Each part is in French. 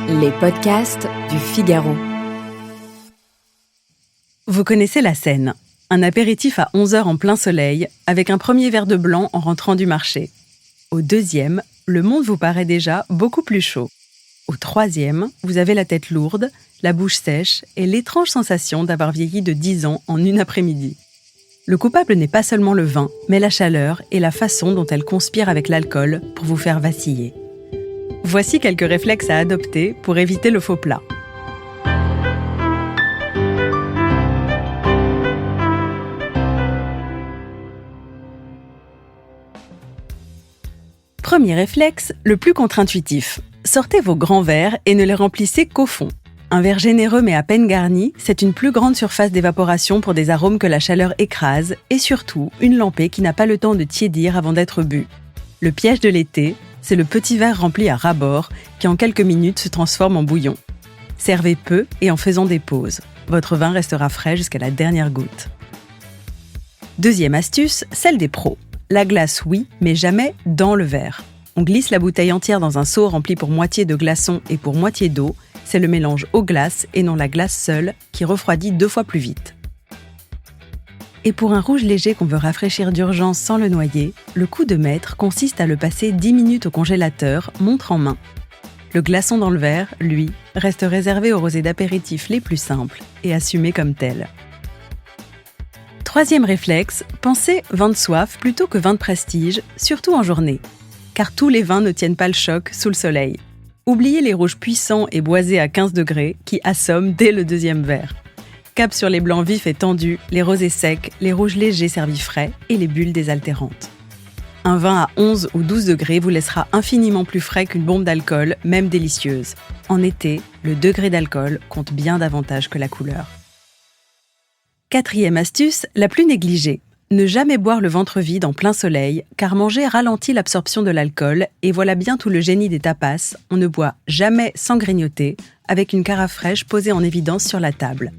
Les podcasts du Figaro. Vous connaissez la scène. Un apéritif à 11h en plein soleil, avec un premier verre de blanc en rentrant du marché. Au deuxième, le monde vous paraît déjà beaucoup plus chaud. Au troisième, vous avez la tête lourde, la bouche sèche et l'étrange sensation d'avoir vieilli de 10 ans en une après-midi. Le coupable n'est pas seulement le vin, mais la chaleur et la façon dont elle conspire avec l'alcool pour vous faire vaciller. Voici quelques réflexes à adopter pour éviter le faux plat. Premier réflexe, le plus contre-intuitif. Sortez vos grands verres et ne les remplissez qu'au fond. Un verre généreux mais à peine garni, c'est une plus grande surface d'évaporation pour des arômes que la chaleur écrase et surtout une lampée qui n'a pas le temps de tiédir avant d'être bue. Le piège de l'été, c'est le petit verre rempli à ras-bord qui en quelques minutes se transforme en bouillon. Servez peu et en faisant des pauses. Votre vin restera frais jusqu'à la dernière goutte. Deuxième astuce, celle des pros. La glace, oui, mais jamais dans le verre. On glisse la bouteille entière dans un seau rempli pour moitié de glaçons et pour moitié d'eau. C'est le mélange eau-glace et non la glace seule qui refroidit 2 fois plus vite. Et pour un rouge léger qu'on veut rafraîchir d'urgence sans le noyer, le coup de maître consiste à le passer 10 minutes au congélateur, montre en main. Le glaçon dans le verre, lui, reste réservé aux rosés d'apéritif les plus simples et assumé comme tel. Troisième réflexe, pensez vin de soif plutôt que vin de prestige, surtout en journée. Car tous les vins ne tiennent pas le choc sous le soleil. Oubliez les rouges puissants et boisés à 15 degrés qui assomment dès le deuxième verre. Cap sur les blancs vifs et tendus, les rosés secs, les rouges légers servis frais et les bulles désaltérantes. Un vin à 11 ou 12 degrés vous laissera infiniment plus frais qu'une bombe d'alcool, même délicieuse. En été, le degré d'alcool compte bien davantage que la couleur. Quatrième astuce, la plus négligée. Ne jamais boire le ventre vide en plein soleil, car manger ralentit l'absorption de l'alcool et voilà bien tout le génie des tapas, on ne boit jamais sans grignoter, avec une carafe fraîche posée en évidence sur la table.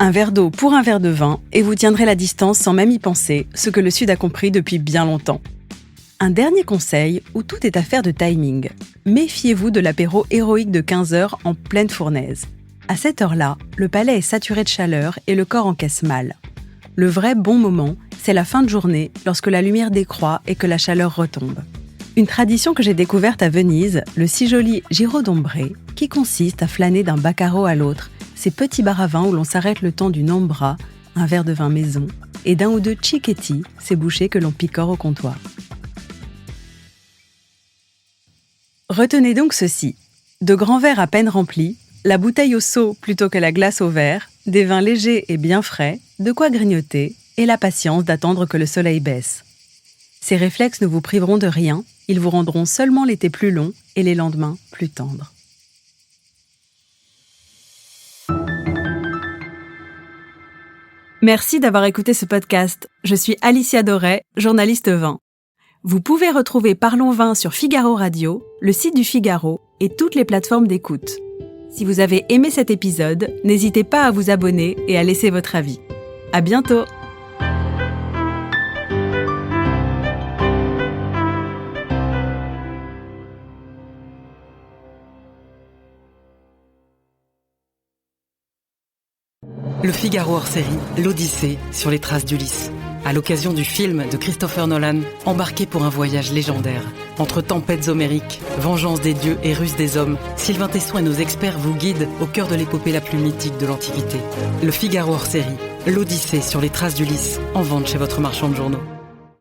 Un verre d'eau pour un verre de vin et vous tiendrez la distance sans même y penser, ce que le Sud a compris depuis bien longtemps. Un dernier conseil où tout est affaire de timing. Méfiez-vous de l'apéro héroïque de 15h en pleine fournaise. À cette heure-là, le palais est saturé de chaleur et le corps encaisse mal. Le vrai bon moment, c'est la fin de journée, lorsque la lumière décroît et que la chaleur retombe. Une tradition que j'ai découverte à Venise, le si joli Giro d'Ombre, qui consiste à flâner d'un baccaro à l'autre, ces petits bars à vin où l'on s'arrête le temps d'une ambra, un verre de vin maison, et d'un ou deux cicchetti, ces bouchées que l'on picore au comptoir. Retenez donc ceci. De grands verres à peine remplis, la bouteille au seau plutôt que la glace au verre, des vins légers et bien frais, de quoi grignoter, et la patience d'attendre que le soleil baisse. Ces réflexes ne vous priveront de rien, ils vous rendront seulement l'été plus long et les lendemains plus tendres. Merci d'avoir écouté ce podcast. Je suis Alicia Doré, journaliste vin. Vous pouvez retrouver Parlons Vin sur Figaro Radio, le site du Figaro et toutes les plateformes d'écoute. Si vous avez aimé cet épisode, n'hésitez pas à vous abonner et à laisser votre avis. À bientôt! Le Figaro hors-série, l'Odyssée sur les traces d'Ulysse. À l'occasion du film de Christopher Nolan, embarqué pour un voyage légendaire. Entre tempêtes homériques, vengeance des dieux et ruse des hommes, Sylvain Tesson et nos experts vous guident au cœur de l'épopée la plus mythique de l'Antiquité. Le Figaro hors-série, l'Odyssée sur les traces d'Ulysse, en vente chez votre marchand de journaux.